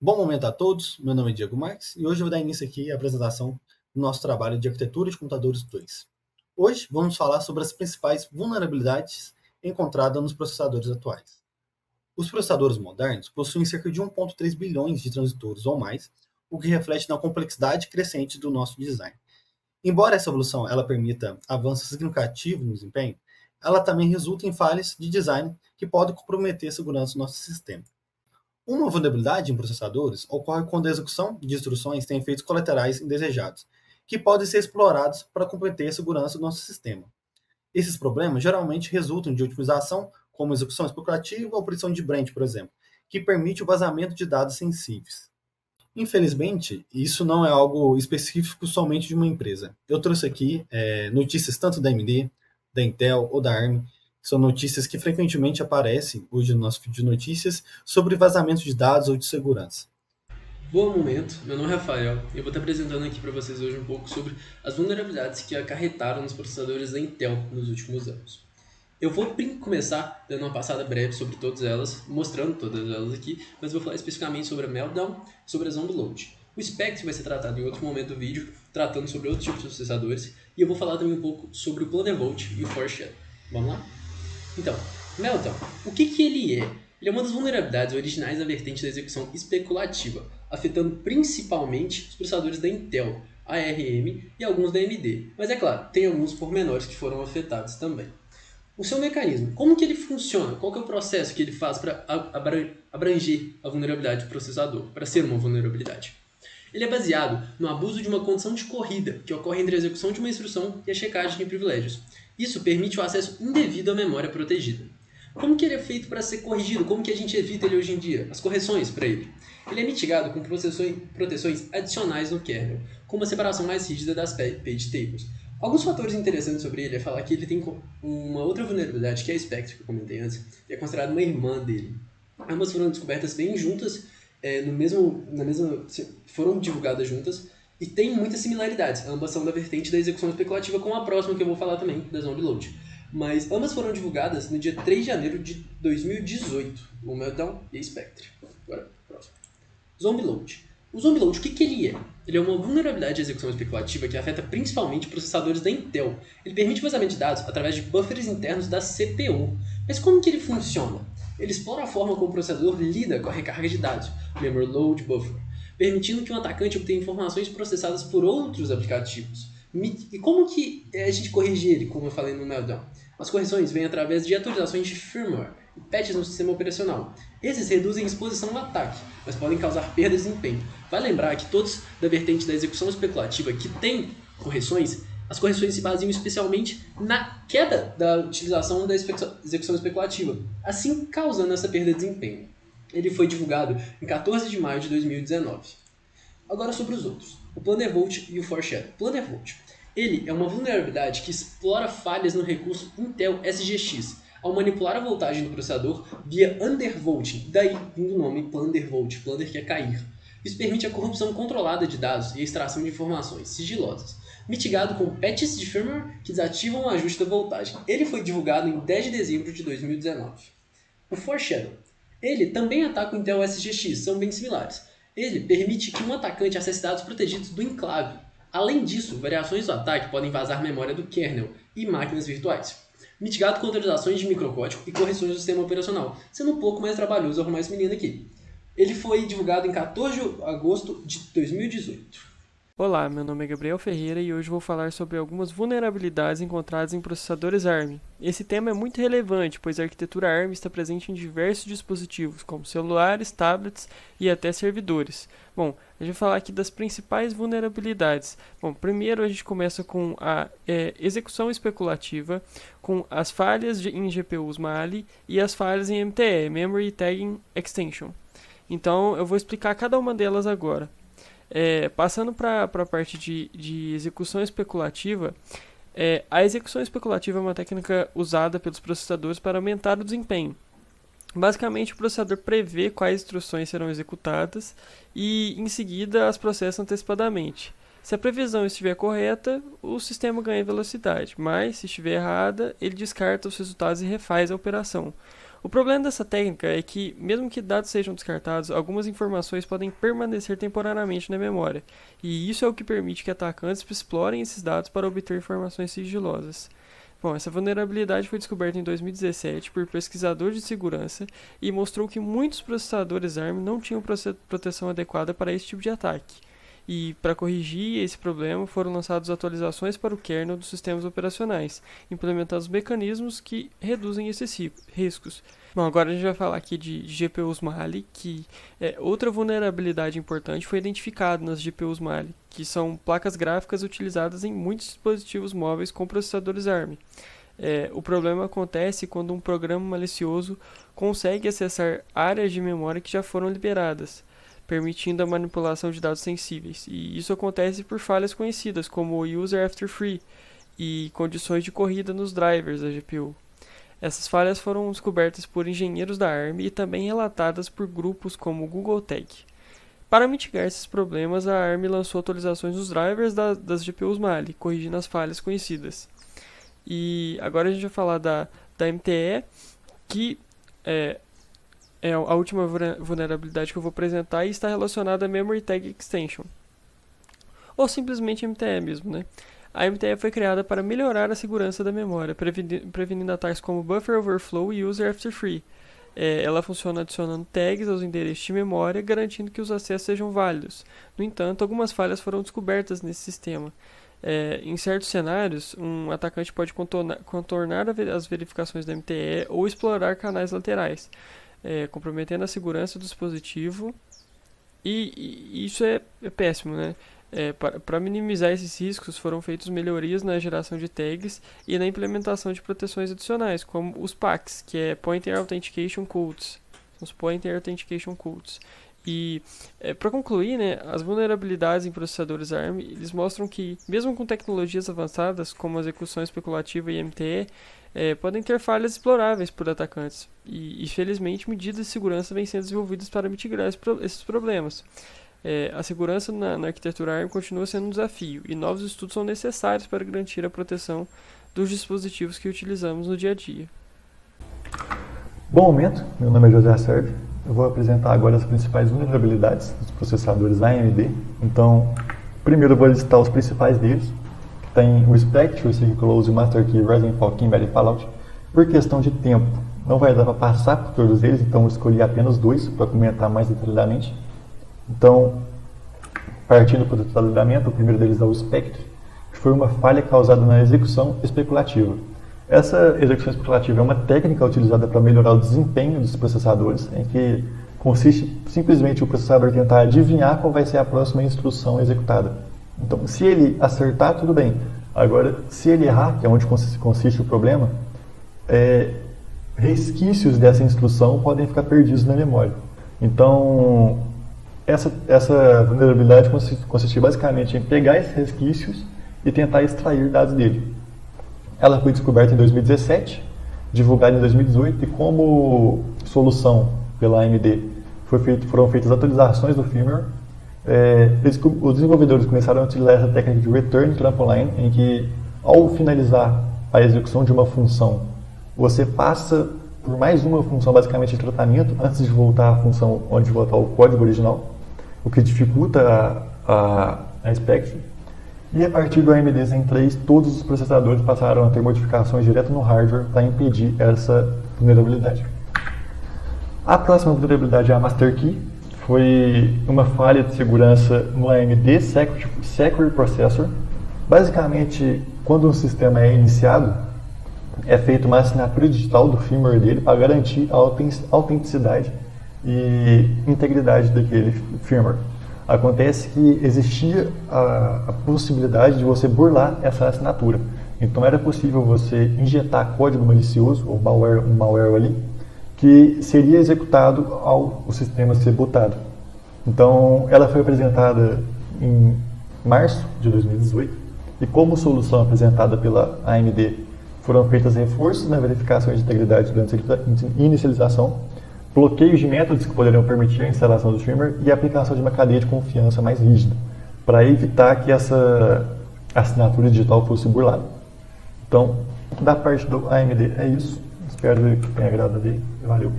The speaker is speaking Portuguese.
Bom momento a todos, meu nome é Diego Marques e hoje eu vou dar início aqui à apresentação do nosso trabalho de Arquitetura de Computadores 2. Hoje vamos falar sobre as principais vulnerabilidades encontradas nos processadores atuais. Os processadores modernos possuem cerca de 1,3 bilhões de transistores ou mais, o que reflete na complexidade crescente do nosso design. Embora essa evolução ela permita avanços significativos no desempenho, ela também resulta em falhas de design que podem comprometer a segurança do nosso sistema. Uma vulnerabilidade em processadores ocorre quando a execução de instruções tem efeitos colaterais indesejados, que podem ser explorados para comprometer a segurança do nosso sistema. Esses problemas geralmente resultam de otimização, como execução especulativa ou pressão de Brent, por exemplo, que permite o vazamento de dados sensíveis. Infelizmente, isso não é algo específico somente de uma empresa. Eu trouxe aqui notícias tanto da AMD, da Intel ou da ARM, que são notícias que frequentemente aparecem hoje no nosso feed de notícias sobre vazamento de dados ou de segurança. Bom momento, meu nome é Rafael e eu vou estar apresentando aqui para vocês hoje um pouco sobre as vulnerabilidades que acarretaram nos processadores da Intel nos últimos anos. Eu vou começar dando uma passada breve sobre todas elas, mostrando todas elas aqui, mas vou falar especificamente sobre a Meltdown e sobre a Zombie Load. O Spectre vai ser tratado em outro momento do vídeo, tratando sobre outros tipos de processadores, e eu vou falar também um pouco sobre o Plunderbolt e o Foreshadow. Vamos lá? Então, Meltdown, o que ele é? Ele é uma das vulnerabilidades originais da vertente da execução especulativa, afetando principalmente os processadores da Intel, ARM e alguns da AMD. Mas é claro, tem alguns pormenores que foram afetados também. O seu mecanismo, como que ele funciona? Qual que é o processo que ele faz para abranger a vulnerabilidade do processador, para ser uma vulnerabilidade? Ele é baseado no abuso de uma condição de corrida que ocorre entre a execução de uma instrução e a checagem de privilégios. Isso permite o acesso indevido à memória protegida. Como que ele é feito para ser corrigido? Como que a gente evita ele hoje em dia? As correções para ele. Ele é mitigado com proteções adicionais no kernel, com uma separação mais rígida das page tables. Alguns fatores interessantes sobre ele é falar que ele tem uma outra vulnerabilidade, que é a Spectre, que eu comentei antes, que é considerada uma irmã dele. Ambas foram descobertas bem juntas, foram divulgadas juntas, e tem muitas similaridades. Ambas são da vertente da execução especulativa, com a próxima que eu vou falar também, da Zombie Load. Mas ambas foram divulgadas no dia 3 de janeiro de 2018, o Meltdown e a Spectre. Agora, próximo. Zombie Load. O Zombie Load, o que ele é? Ele é uma vulnerabilidade de execução especulativa que afeta principalmente processadores da Intel. Ele permite vazamento de dados através de buffers internos da CPU. Mas como que ele funciona? Ele explora a forma como o processador lida com a recarga de dados, Memory Load Buffer, permitindo que um atacante obtenha informações processadas por outros aplicativos. E como que a gente corrige ele, como eu falei no Meltdown? As correções vêm através de atualizações de firmware e patches no sistema operacional. Esses reduzem a exposição ao ataque, mas podem causar perda de desempenho. Vale lembrar que todos da vertente da execução especulativa que tem correções, as correções se baseiam especialmente na queda da utilização da execução especulativa, assim causando essa perda de desempenho. Ele foi divulgado em 14 de maio de 2019. Agora sobre os outros. O Plunderbolt e o Foreshadow. Plunderbolt. Ele é uma vulnerabilidade que explora falhas no recurso Intel SGX, ao manipular a voltagem do processador via undervolting, daí vindo o nome Plunderbolt, plunder que é cair. Isso permite a corrupção controlada de dados e a extração de informações sigilosas, mitigado com patches de firmware que desativam o ajuste da voltagem. Ele foi divulgado em 10 de dezembro de 2019. O Foreshadow. Ele também ataca o Intel SGX, são bem similares. Ele permite que um atacante acesse dados protegidos do enclave. Além disso, variações do ataque podem vazar memória do kernel e máquinas virtuais. Mitigado com atualizações de microcódigo e correções do sistema operacional, sendo um pouco mais trabalhoso arrumar esse menino aqui. Ele foi divulgado em 14 de agosto de 2018. Olá, meu nome é Gabriel Ferreira e hoje vou falar sobre algumas vulnerabilidades encontradas em processadores ARM. Esse tema é muito relevante, pois a arquitetura ARM está presente em diversos dispositivos, como celulares, tablets e até servidores. Bom, a gente vai falar aqui das principais vulnerabilidades. Bom, primeiro a gente começa com a execução especulativa, com as falhas em GPUs Mali e as falhas em MTE, Memory Tagging Extension. Então, eu vou explicar cada uma delas agora. Passando para a parte de execução especulativa, a execução especulativa é uma técnica usada pelos processadores para aumentar o desempenho. Basicamente, o processador prevê quais instruções serão executadas e, em seguida, as processa antecipadamente. Se a previsão estiver correta, o sistema ganha velocidade, mas, se estiver errada, ele descarta os resultados e refaz a operação. O problema dessa técnica é que, mesmo que dados sejam descartados, algumas informações podem permanecer temporariamente na memória, e isso é o que permite que atacantes explorem esses dados para obter informações sigilosas. Bom, essa vulnerabilidade foi descoberta em 2017 por pesquisadores de segurança e mostrou que muitos processadores ARM não tinham proteção adequada para esse tipo de ataque. E, para corrigir esse problema, foram lançadas atualizações para o kernel dos sistemas operacionais, implementando mecanismos que reduzem esses riscos. Bom, agora a gente vai falar aqui de GPUs Mali, que outra vulnerabilidade importante foi identificada nas GPUs Mali, que são placas gráficas utilizadas em muitos dispositivos móveis com processadores ARM. O problema acontece quando um programa malicioso consegue acessar áreas de memória que já foram liberadas, permitindo a manipulação de dados sensíveis. E isso acontece por falhas conhecidas como o User After Free e condições de corrida nos drivers da GPU. Essas falhas foram descobertas por engenheiros da ARM e também relatadas por grupos como o Google Tag. Para mitigar esses problemas, a ARM lançou atualizações nos drivers das GPUs Mali, corrigindo as falhas conhecidas. E agora a gente vai falar da MTE, que é a última vulnerabilidade que eu vou apresentar e está relacionada a Memory Tag Extension, ou simplesmente MTE mesmo, né? A MTE foi criada para melhorar a segurança da memória, prevenindo ataques como Buffer Overflow e User After Free. Ela funciona adicionando tags aos endereços de memória, garantindo que os acessos sejam válidos. No entanto, algumas falhas foram descobertas nesse sistema. Em certos cenários, um atacante pode contornar as verificações da MTE ou explorar canais laterais, comprometendo a segurança do dispositivo, e isso é péssimo, né? Para minimizar esses riscos, foram feitas melhorias na geração de tags e na implementação de proteções adicionais, como os PACs, que é Pointer Authentication Codes. Os Pointer Authentication Codes. E, para concluir, né, as vulnerabilidades em processadores ARM, eles mostram que, mesmo com tecnologias avançadas, como a execução especulativa e MTE, podem ter falhas exploráveis por atacantes. E, felizmente, medidas de segurança vêm sendo desenvolvidas para mitigar esses problemas. A segurança na arquitetura ARM continua sendo um desafio, e novos estudos são necessários para garantir a proteção dos dispositivos que utilizamos no dia a dia. Bom momento, meu nome é José Acerbi. Eu vou apresentar agora as principais vulnerabilidades dos processadores AMD. Então, primeiro eu vou listar os principais deles. Tem o Spectre, o Secret Close, o Master Key, Rising Fall, Kimberly e Fallout. Por questão de tempo, não vai dar para passar por todos eles, então eu escolhi apenas 2 para comentar mais detalhadamente. Então, partindo para o detalhamento, o primeiro deles é o Spectre, que foi uma falha causada na execução especulativa. Essa execução especulativa é uma técnica utilizada para melhorar o desempenho dos processadores, em que consiste simplesmente o processador tentar adivinhar qual vai ser a próxima instrução executada. Então, se ele acertar, tudo bem. Agora, se ele errar, que é onde consiste o problema, resquícios dessa instrução podem ficar perdidos na memória. Então, essa vulnerabilidade consistia basicamente em pegar esses resquícios e tentar extrair dados dele. Ela foi descoberta em 2017, divulgada em 2018, e como solução pela AMD foram feitas atualizações do firmware. Os desenvolvedores começaram a utilizar essa técnica de Return Trampoline, em que, ao finalizar a execução de uma função, você passa por mais uma função basicamente de tratamento antes de voltar à função onde voltar o código original, o que dificulta a Spectre. E a partir do AMD Zen 3, todos os processadores passaram a ter modificações direto no hardware para impedir essa vulnerabilidade. A próxima vulnerabilidade é a Master Key. Foi uma falha de segurança no AMD Secure Processor. Basicamente, quando um sistema é iniciado, é feita uma assinatura digital do firmware dele para garantir a autenticidade e integridade daquele firmware. Acontece que existia a possibilidade de você burlar essa assinatura. Então era possível você injetar código malicioso, ou um malware ali, que seria executado ao o sistema ser bootado. Então ela foi apresentada em março de 2018, e como solução apresentada pela AMD, foram feitos reforços na verificação de integridade durante a inicialização, bloqueios de métodos que poderiam permitir a instalação do firmware e a aplicação de uma cadeia de confiança mais rígida, para evitar que essa assinatura digital fosse burlada. Então, da parte do AMD é isso. Espero que tenha agradado aí. Valeu.